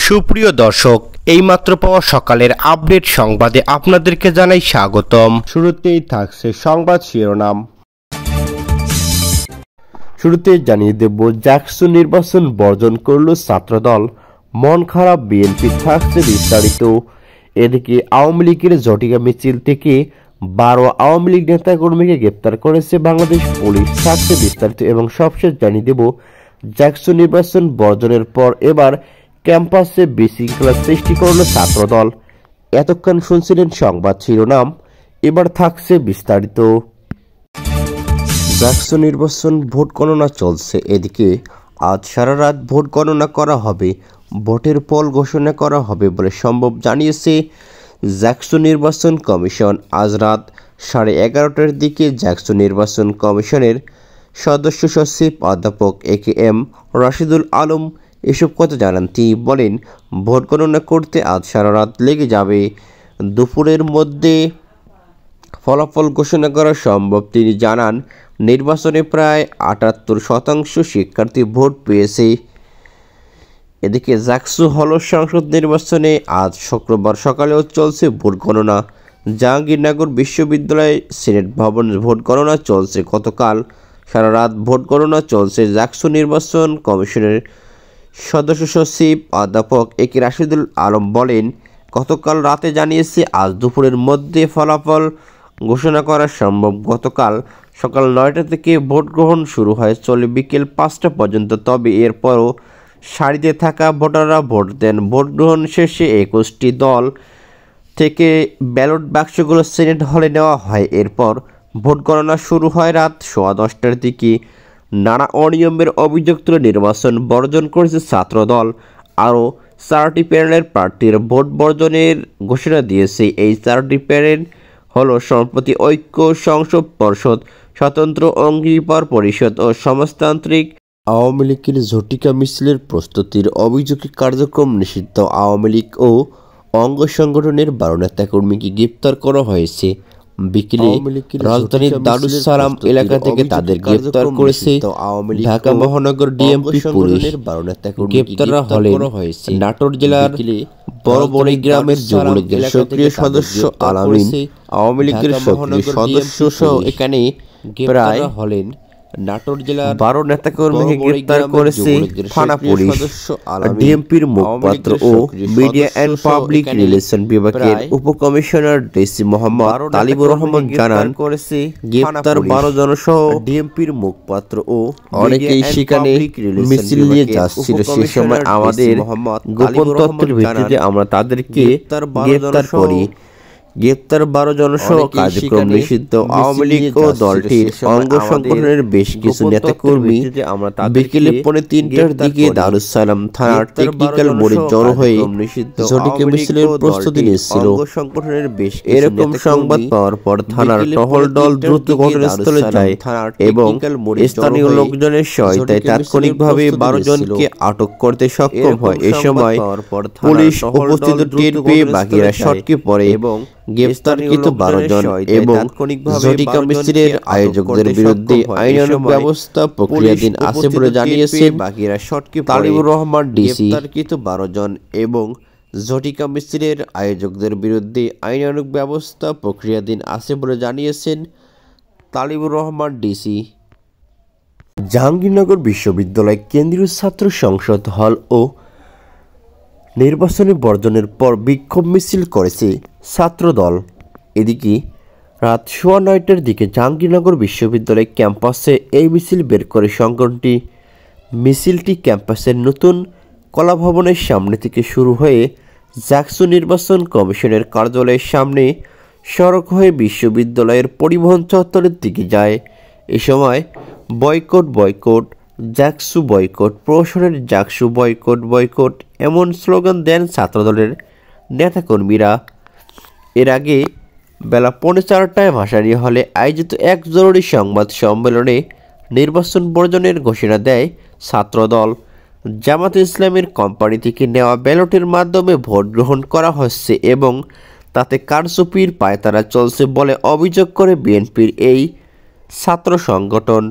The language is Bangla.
সুপ্রিয় দর্শক, এইমাত্র পাওয়া সকালের আপডেট সংবাদে আপনাদেরকে জানাই স্বাগতম। শুরুতেই থাকছে সংবাদ শিরোনাম। শুরুতে জানিয়ে দেব, জাকসু নির্বাচন বর্জন করল ছাত্রদল, মন খারাপ বিএনপি। থাকছে বিস্তারিত। এদিকে আওয়ামী লীগের ঝটিকা মিছিল থেকে 12 আওয়ামী লীগ নেতাকর্মীকে গ্রেপ্তার করেছে বাংলাদেশ পুলিশ। থাকছে বিস্তারিত এবং সবশেষ জানিয়ে দেব, জাকসু নির্বাচন বর্জনের পর এবার ক্যাম্পাসে বিশৃঙ্খলা সৃষ্টি করল ছাত্রদল। এতক্ষণ শুনছিলেন সংবাদ শিরোনাম, এবার থাকছে বিস্তারিত। জাকসু নির্বাচন ভোট গণনা চলছে। এদিকে আজ সারা রাত ভোট গণনা করা হবে, ভোটের ফল ঘোষণা করা হবে বলে সম্ভব জানিয়েছে জাকসু নির্বাচন কমিশন। আজ রাত 11:30টার দিকে জাকসু নির্বাচন কমিশনের সদস্য সচিব অধ্যাপক এ.কে.এম. রাশিদুল আলম এসব কথা জানান। তিনি বলেন, ভোট গণনা করতে আজ সারা রাত লেগে যাবে, দুপুরের মধ্যে ফলাফল ঘোষণা করা সম্ভব। তিনি জানান, নির্বাচনে প্রায় 78% শিক্ষার্থী ভোট পেয়েছে। এদিকে জাকসু হল সংসদ নির্বাচনে আজ শুক্রবার সকালেও চলছে ভোট গণনা। জাহাঙ্গীরনগর বিশ্ববিদ্যালয় সিনেট ভবনে ভোট গণনা চলছে। গতকাল সারা রাত ভোট গণনা চলছে। জাকসু নির্বাচন কমিশনের সদস্য সচিব অধ্যাপক এ.কে. রাশিদুল আলম বলেন, গতকাল রাতে জানিয়েছে আজ দুপুরের মধ্যে ফলাফল ঘোষণা করা সম্ভব। গতকাল সকাল 9টা থেকে ভোট গ্রহণ শুরু হয়, চলে বিকেল 5টা পর্যন্ত। তবে এরপরও সারিতে থাকা ভোটাররা ভোট দেন। ভোট গ্রহণ শেষে 21টি দল থেকে ব্যালট বাক্সগুলো সিনেট হলে নেওয়া হয়। এরপর ভোট গণনা শুরু হয় রাত 10:15টার দিকে। নানা অনিয়মের অভিযোগ তুলে নির্বাচন বর্জন করেছে ছাত্রদল। আরও 4টি প্যানেলের প্রার্থীর ভোট বর্জনের ঘোষণা দিয়েছে। এই 4টি প্যানেল হলো সম্প্রতি ঐক্য সংসদ পরিষদ, স্বতন্ত্র অঙ্গীকার পরিষদ ও সমাজতান্ত্রিক। আওয়ামী লীগের ঝটিকা মিছিলের প্রস্তুতির অভিযোগে কার্যক্রম নিষিদ্ধ আওয়ামী লীগ ও অঙ্গ সংগঠনের 12 নেতাকর্মীকে গ্রেপ্তার করা হয়েছে। বিকেলে রাজধানীর দারুস সালাম এলাকা থেকে তাদের গ্রেপ্তার করেছে ঢাকা মহানগর ডিএমপি পুলিশ। গ্রেপ্তাররা হলেন নাটোর জেলার বড়বড়ি গ্রামের যুবলীগের সক্রিয় সদস্য আলামিন, আওয়ামী লীগের সক্রিয় সদস্য সহ এখানে প্রায় হলেন নাটোর জেলার 12 নেতাকর্মীকে গ্রেপ্তার করেছে থানা পুলিশ। ডিএমপির মুখপাত্র ও মিডিয়া অ্যান্ড পাবলিক রিলেশন বিভাগের উপকমিশনার ডিসি মোহাম্মদ তালিবুর রহমান জানান, গ্রেপ্তার 12 জন সহ ডিএমপির মুখপাত্র ও অনেকেই সেখানে মিছিল নিয়ে যাচ্ছিল। সে সময় আমাদের গোপন তথ্যের ভিত্তিতে আমরা তাদেরকে গ্রেপ্তার করি। গ্রেপ্তার 12 জন সহ কার্যক্রম নিষিদ্ধ আওয়ামী লীগ ও দলটির অঙ্গ সংগঠনের বেশ কিছু নেতাকর্মী বিকেলে 3:45টার দিকে দারুস সালাম থানার টেকনিক্যাল মোড়ে জড়ো হয়ে ঝটিকা মিছিলের প্রস্তুতি নিচ্ছিল। এরকম সংবাদ পাওয়ার পর থানার টহল দল দ্রুত ঘটনাস্থলে যায় এবং স্থানীয় লোকজনের সহায়তায় তাৎক্ষণিকভাবে 12 জনকে আটক করতে সক্ষম হয়। এ সময় পুলিশ উপস্থিত টের পেয়ে বাকিরা সটকে পড়ে এবং গ্রেপ্তারকৃত 12 জন এবং ঝটিকা মিছিলের আয়োজকদের বিরুদ্ধে আইনানুগ ব্যবস্থা প্রক্রিয়াধীন আছে বলে জানিয়েছে তালিবুর রহমান ডিসি। গ্রেপ্তারকৃত 12 জন এবং ঝটিকা মিছিলের আয়োজকদের বিরুদ্ধে আইনানুগ ব্যবস্থা প্রক্রিয়াধীন আছে বলে জানিয়েছেন তালিবুর রহমান ডিসি। জাহাঙ্গীরনগর বিশ্ববিদ্যালয় কেন্দ্রীয় ছাত্র সংসদ হল ও নির্বাচনী বর্জনের পর বিক্ষোভ মিছিল করেছে ছাত্রদল। এদিকে রাত 9:15টার দিকে জাহাঙ্গীরনগর বিশ্ববিদ্যালয় ক্যাম্পাসে এই মিছিল বের করে সংগঠনটি। মিছিলটি ক্যাম্পাসের নতুন কলাভবনের সামনে থেকে শুরু হয়ে জাকসু নির্বাচন কমিশনের কার্যালয়ের সামনে সড়ক হয়ে বিশ্ববিদ্যালয়ের পরিবহন চত্বরের দিকে যায়। এ সময় বয়কট বয়কট জাকসু বয়কট, প্রশাসনের জাকসু বয়কট বয়কট এমন স্লোগান দেন ছাত্রদলের নেতাকর্মীরা। এর আগে বেলা 4:45টায় ভাসানী হলে আয়োজিত এক জরুরি সংবাদ সম্মেলনে নির্বাচন বর্জনের ঘোষণা দেয় ছাত্রদল। জামাতে ইসলামের কোম্পানি থেকে নেওয়া ব্যালটের মাধ্যমে ভোট গ্রহণ করা হচ্ছে এবং তাতে কারচুপির পায়তারা চলছে বলে অভিযোগ করে বিএনপির এই ছাত্র সংগঠন।